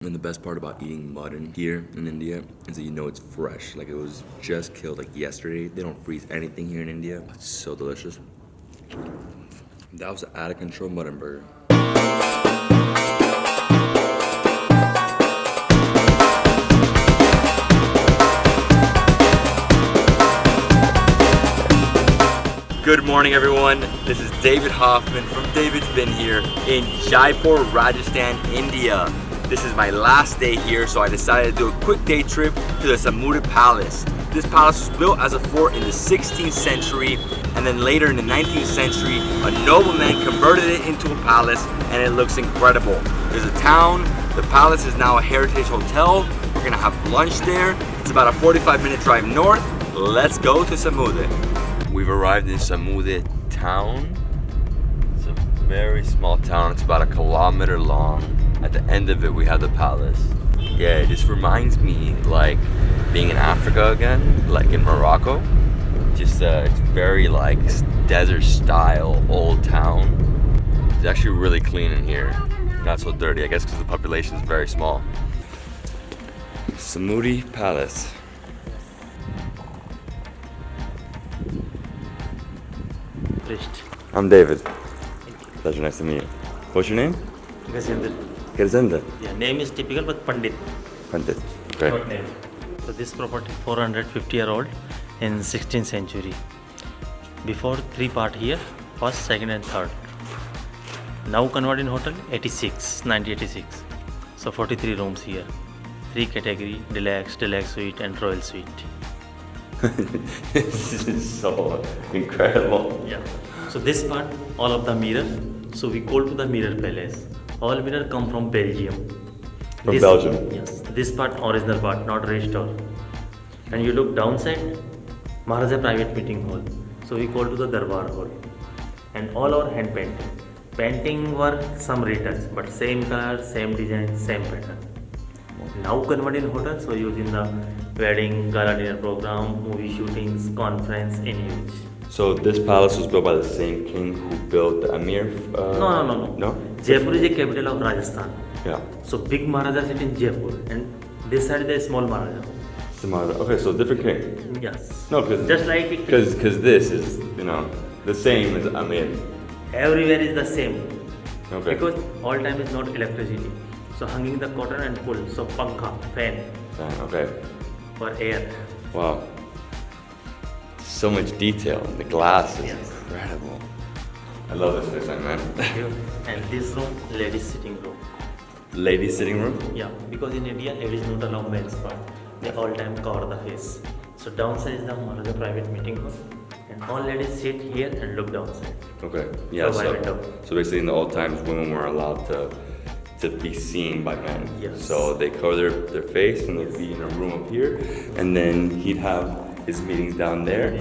And the best part about eating mutton here in India is that you know it's fresh. Like it was just killed like yesterday. They don't freeze anything here in India. It's so delicious. That was an out of control mutton burger. Good morning everyone. This is David Hoffman from Davidsbeenhere in Jaipur, Rajasthan, India. This is my last day here, so I decided to do a quick day trip to the Samode Palace. This palace was built as a fort in the 16th century, and then later in the 19th century, a nobleman converted it into a palace, and it looks incredible. There's a town, the palace is now a heritage hotel. We're gonna have lunch there. It's about a 45-minute drive north. Let's go to Samode. We've arrived in Samode town. It's a very small town, it's about 1 kilometer long. At the end of it, we have the palace. Yeah, it just reminds me like being in Africa again, like in Morocco. Just it's very like desert style, old town. It's actually really clean in here. Not so dirty, I guess because the population is very small. Samode Palace. I'm David. Pleasure, nice to meet you. What's your name? Gazenda. Yeah, name is typical but Pandit. Pandit. Okay. Short name. So this property 450-year-old in 16th century. Before 3 part here, first, second and third. Now converted in hotel 1986. So 43 rooms here. 3 category, deluxe suite and royal suite. This is so incredible. Yeah. So this part, all of the mirror. So we call to the mirror palace. All mirror come from Belgium. From Belgium? Yes. This part, original part, not restored. And you look downside, Maharaja private meeting hall. So we call to the Darbar hall. And all our hand painting. Painting work, some retouch, but same color, same design, same pattern. Now converted in hotel, so using the wedding, gala dinner program, movie shootings, conference in use. So this palace was built by the same king who built the Amir? No. No? Jaipur is the capital of Rajasthan. Yeah. So big Maharaja sit in Jaipur, and this side is the small Maharaja. Okay, so different king. Yes. No, because just like it. Because this is, the same as Amir. Everywhere is the same. Okay. Because all time is not electricity. So hanging the cotton and pull. So pankha, fan. Okay. For air. Wow. So much detail. The glass is Yes. incredible. I love this design, man. And this room, ladies sitting room. Ladies sitting room? Yeah, because in India, ladies not allow men's part. They all time cover the face. So downside is the Maharaja private meeting hall. And all ladies sit here and look downside. Okay. Yeah. So basically, in the old times, women were allowed to be seen by men. Yes. So they cover their face and they'd be in a room up here, and then he'd have his meetings down there,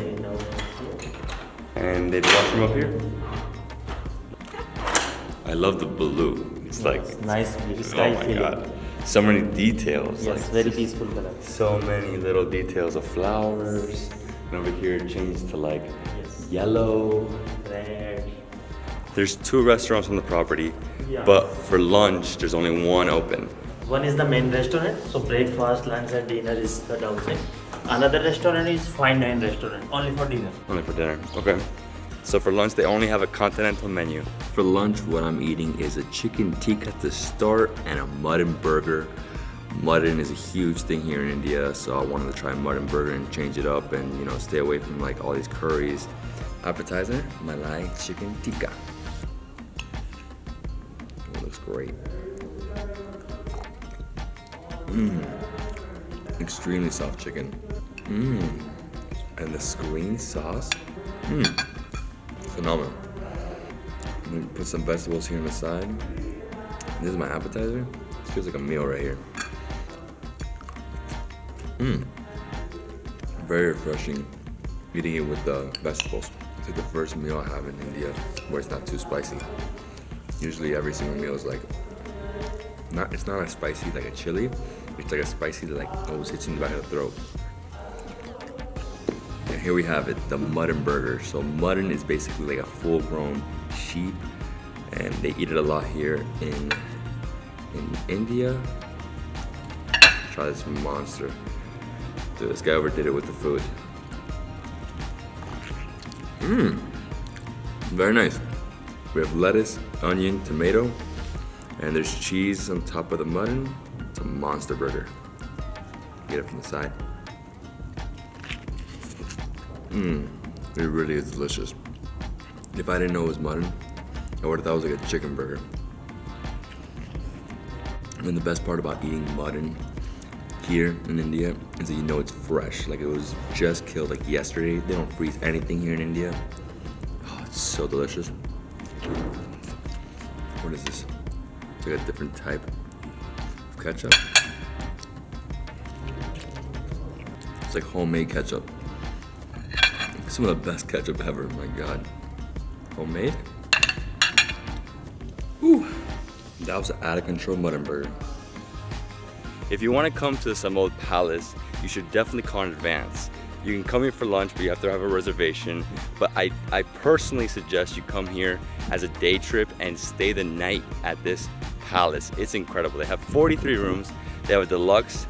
and they'd watch him up here. I love the blue. It's like nice blue sky oh my feeling. god, so many details. Yes, like, very peaceful color. so many little details of flowers. And over here it changed to like yellow, red. There's 2 restaurants on the property, Yeah. but for lunch there's only one open. One is the main restaurant, so breakfast, lunch and dinner is the downside. Another restaurant is fine dine restaurant, only for dinner. Only for dinner. Okay. So for lunch they only have a continental menu. For lunch what I'm eating is a chicken tikka to start and a mutton burger. Mutton is a huge thing here in India, so I wanted to try mutton burger and change it up and stay away from like all these curries. Appetizer, Malai chicken tikka. It looks great. Extremely soft chicken. And the green sauce. Phenomenal. I'm gonna put some vegetables here on the side. This is my appetizer. This feels like a meal right here. Very refreshing. Eating it with the vegetables. It's like the first meal I have in India where it's not too spicy. Usually every single meal is like, it's not as spicy like a chili. It's like a spicy that like always hits you in the back of the throat. And here we have it, the mutton burger. So mutton is basically like a full-grown sheep, and they eat it a lot here in India. try this monster. Dude, this guy overdid it with the food. Very nice. We have lettuce, onion, tomato, and there's cheese on top of the mutton. It's a monster burger. Get it from the side. It really is delicious. If I didn't know it was mutton, I would have thought it was like a chicken burger. And the best part about eating mutton here in India is that you know it's fresh. Like it was just killed like yesterday. They don't freeze anything here in India. Oh, it's so delicious. What is this? It's like a different type of ketchup. It's like homemade ketchup. Some of the best ketchup ever, my God. Homemade? Whew. That was an out of control mutton burger. If you want to come to the Samode Palace, you should definitely call in advance. You can come here for lunch, but you have to have a reservation. But I personally suggest you come here as a day trip and stay the night at this palace. It's incredible. They have 43 rooms. They have a deluxe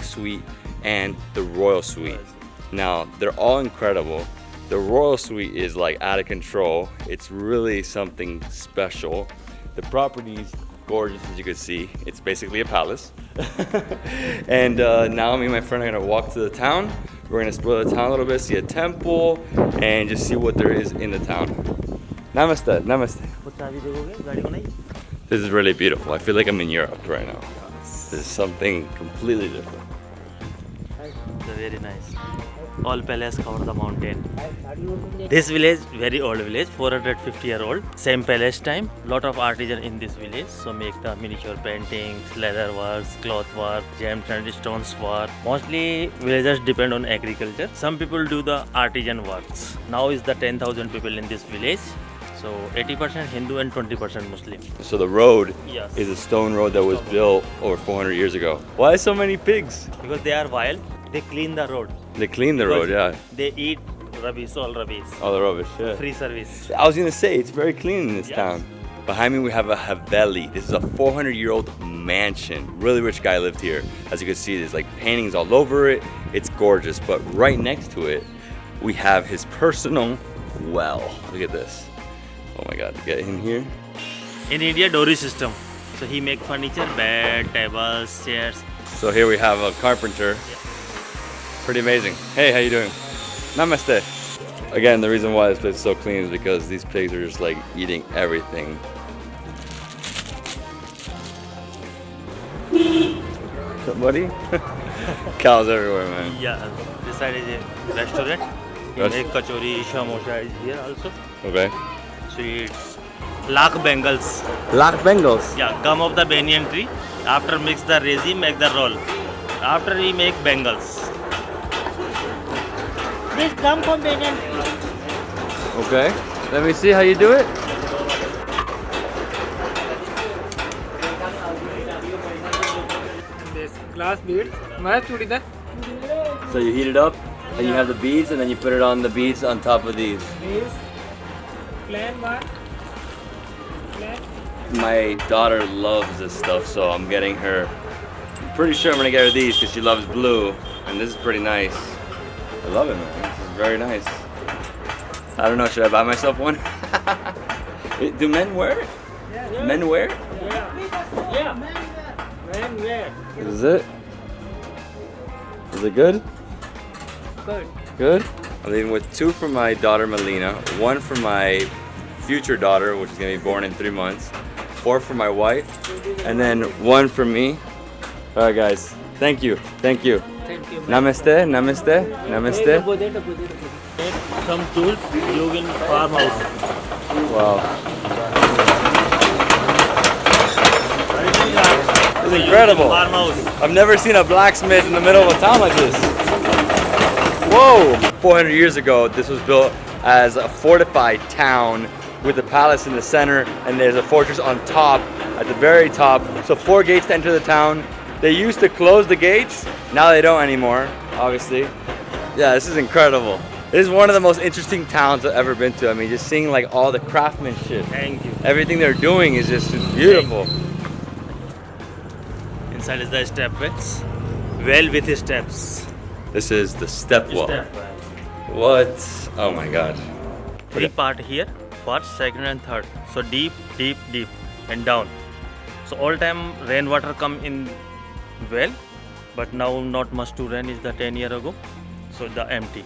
suite, and the royal suite. Now, they're all incredible. The royal suite is like out of control. It's really something special. The property's gorgeous, as you can see. It's basically a palace. And now me and my friend are gonna walk to the town. We're gonna explore the town a little bit, see a temple, and just see what there is in the town. Namaste, namaste. This is really beautiful. I feel like I'm in Europe right now. This is something completely different. Very nice. All palace cover the mountain. This village, very old village, 450-year-old. Same palace time. Lot of artisan in this village. So make the miniature paintings, leather works, cloth work, gems and stones work. Mostly villagers depend on agriculture. Some people do the artisan works. Now is the 10,000 people in this village. So 80% Hindu and 20% Muslim. So the road Yes. is a stone road that was built over 400 years ago. Why so many pigs? Because they are wild, they clean the road. They clean the road, yeah. They eat rubbish, all rubbish. All the rubbish, yeah. Free service. I was gonna say, it's very clean in this Yes. town. Behind me we have a Haveli. This is a 400-year-old mansion. Really rich guy lived here. As you can see, there's like paintings all over it. It's gorgeous, but right next to it, we have his personal well. Look at this. Oh my God, get in here. In India, dowry system. So he make furniture, bed, tables, chairs. So here we have a carpenter. Pretty amazing. Hey, how you doing? Namaste. Again, the reason why this place is so clean is because these pigs are just like eating everything. What's up, buddy? Cows everywhere, man. Yeah, this side is a restaurant. He Yes. make kachori, samosa is here also. Okay. Sweets. Lakh bangles. Lakh Bengals. Yeah, gum of the banyan tree. After mix the resin, make the roll. After we make bangles. This gum from banyan tree. Okay. Let me see how you do it. This glass beads, match chudida. So you heat it up, and you have the beads, and then you put it on the beads on top of these. This plain one. Plain. My daughter loves this stuff, so I'm getting her. I'm pretty sure I'm gonna get her these because she loves blue, and this is pretty nice. I love it, man. This is very nice. I don't know, should I buy myself one? Do men wear it? Yeah. Men wear it? Yeah. Man, where? This is it? Is it good? Good. Good? I'm leaving with 2 for my daughter Melina, 1 for my future daughter, which is gonna be born in 3 months, 4 for my wife, and then 1 for me. All right, guys. Thank you. Thank you. Thank you. Namaste. Namaste. Namaste. Some tools used in farmhouse. Wow. This is incredible. Farmhouse. I've never seen a blacksmith in the middle of a town like this. Whoa! 400 years ago, this was built as a fortified town with a palace in the center, and there's a fortress on top, at the very top. So 4 gates to enter the town. They used to close the gates. Now they don't anymore, obviously. Yeah, this is incredible. This is one of the most interesting towns I've ever been to. I mean, just seeing like all the craftsmanship. Thank you. Everything they're doing is just beautiful. Inside is the stepway. well with steps. This is the step well. Step well. What? Oh my god. Three part here, first, second and third. So deep, deep, deep and down. So all time rainwater come in well, but now not much to rain is the 10 year ago. So the empty.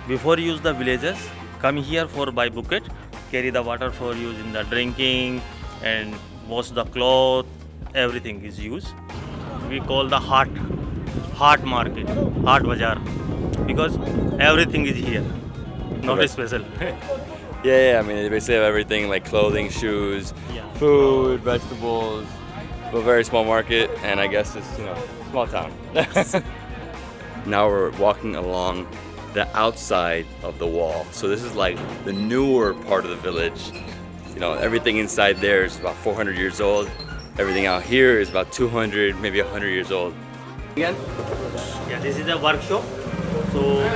Before use the villages, come here for buy bucket, carry the water for use in the drinking and wash the cloth, everything is used. We call the heart market, heart bazaar, because everything is here, not Okay. special. Yeah, I mean, they basically have everything like clothing, shoes, Yeah. food, vegetables, a very small market, and I guess it's, you know, small town. Now we're walking along the outside of the wall. So this is like the newer part of the village. You know, everything inside there is about 400 years old. Everything out here is about 200, maybe 100 years old. Again? Yeah, this is the workshop. So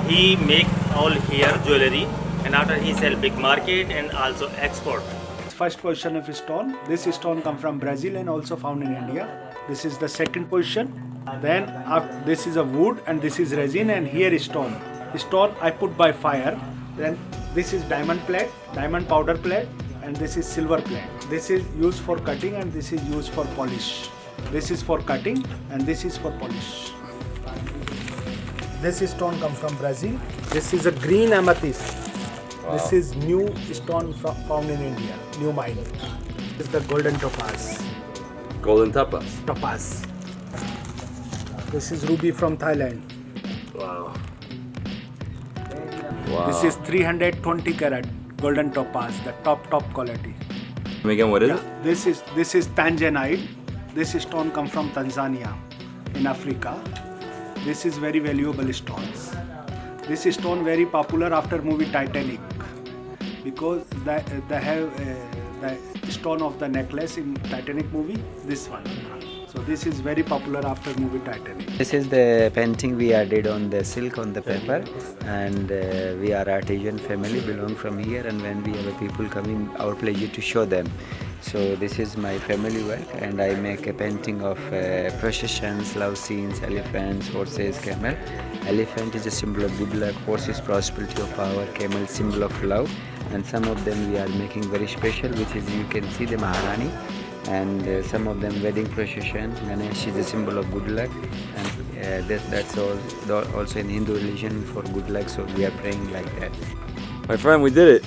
he make all here jewelry, and after he sell big market and also export. First position of stone. This stone come from Brazil and also found in India. This is the second position. Then this is a wood and this is resin, and here is stone. Stone I put by fire. Then this is diamond plate, diamond powder plate, and this is silver plate. This is used for cutting and this is used for polish. This is for cutting and this is for polish. This stone come from Brazil. This is a green amethyst. Wow. This is new stone found in India, new mine. This is the golden topaz. Golden tapas. Topaz. This is ruby from Thailand. Wow. Wow. This is 320 karat golden topaz, the top quality. Again, what is it? This is tanzanite. This stone come from Tanzania in Africa. This is very valuable stones. This stone very popular after movie Titanic because they have the stone of the necklace in Titanic movie. This one. So this is very popular after movie Titanic. This is the painting we are did on the silk on the paper, and we are artisan family belong from here, and when we have people coming, our pleasure to show them. So this is my family work, and I make a painting of processions, love scenes, elephants, horses, camel. Elephant is a symbol of good luck, horse is prosperity of power, camel symbol of love, and some of them we are making very special, which is you can see the Maharani. And some of them wedding procession. Ganesh is a symbol of good luck, and that's also in Hindu religion for good luck. So we are praying like that. My friend, we did it.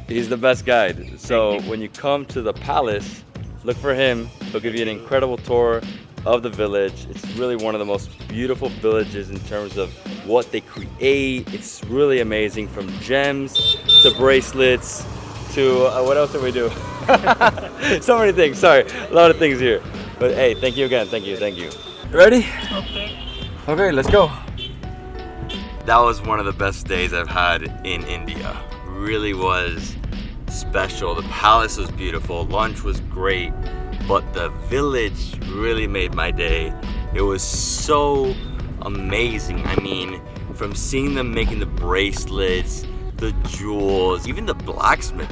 He's the best guide. So when you come to the palace, look for him. He'll give you an incredible tour of the village. It's really one of the most beautiful villages in terms of what they create. It's really amazing, from gems to bracelets to what else did we do? So many things, sorry, a lot of things here. But hey, thank you again, thank you. Ready? Okay, let's go. That was one of the best days I've had in India. Really was special. The palace was beautiful, lunch was great, but the village really made my day. It was so amazing. I mean, from seeing them making the bracelets, the jewels, even the blacksmith.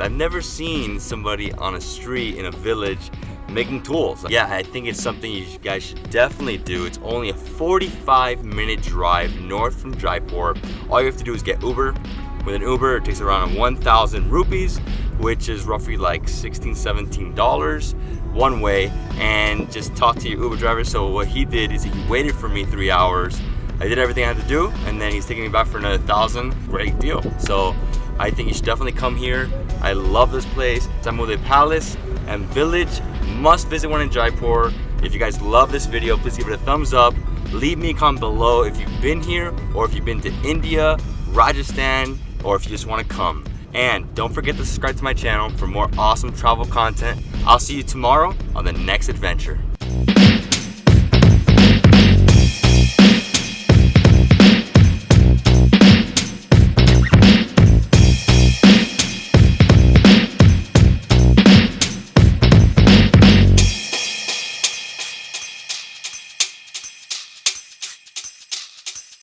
I've never seen somebody on a street in a village making tools. Yeah, I think it's something you guys should definitely do. It's only a 45-minute drive north from Jaipur. All you have to do is get Uber. With an Uber, it takes around 1,000 rupees, which is roughly like $16, $17 one way, and just talk to your Uber driver. So what he did is he waited for me 3 hours. I did everything I had to do, and then he's taking me back for another 1,000. Great deal. So I think you should definitely come here. I love this place. Samode Palace and Village. Must visit one in Jaipur. If you guys love this video, please give it a thumbs up. Leave me a comment below if you've been here, or if you've been to India, Rajasthan, or if you just want to come. And don't forget to subscribe to my channel for more awesome travel content. I'll see you tomorrow on the next adventure.